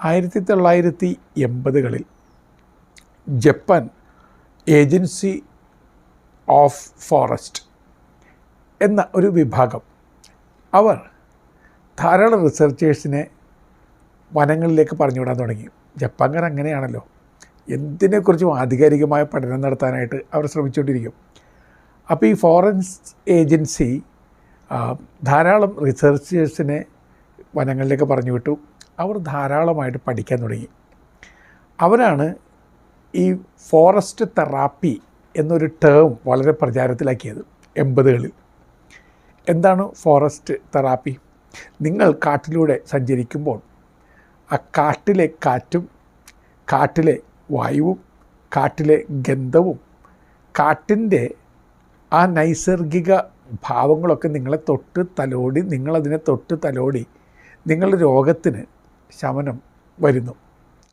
1980-കളിൽ Japan agency of forest എന്ന ഒരു വിഭാഗം അവർ ധാരാളം റിസർച്ചേഴ്സിനെ വനങ്ങളിലേക്ക് പറഞ്ഞുവിടാൻ തുടങ്ങി. ജപ്പാൻകാർ അങ്ങനെയാണല്ലോ, എന്തിനെക്കുറിച്ചും ആധികാരികമായ പഠനം നടത്താനായിട്ട് അവർ ശ്രമിച്ചുകൊണ്ടിരിക്കും. അപ്പോൾ ഈ ഫോറസ്റ്റ് ഏജൻസി ധാരാളം റിസർച്ചേഴ്സിനെ വനങ്ങളിലേക്ക് പറഞ്ഞു വിട്ടു. അവർ ധാരാളമായിട്ട് പഠിക്കാൻ തുടങ്ങി. അവരാണ് ഈ ഫോറസ്റ്റ് തെറാപ്പി എന്നൊരു ടേം വളരെ പ്രചാരത്തിലാക്കിയത് 80-കളിൽ. എന്താണ് ഫോറസ്റ്റ് തെറാപ്പി? നിങ്ങൾ കാട്ടിലൂടെ സഞ്ചരിക്കുമ്പോൾ ആ കാട്ടിലെ കാറ്റും കാട്ടിലെ വായുവും കാട്ടിലെ ഗന്ധവും കാട്ടിൻ്റെ ആ നൈസർഗിക ഭാവങ്ങളൊക്കെ നിങ്ങളെ തൊട്ട് തലോടി, നിങ്ങളതിനെ തൊട്ട് തലോടി നിങ്ങളുടെ രോഗത്തിന് ശമനം വരുന്നു.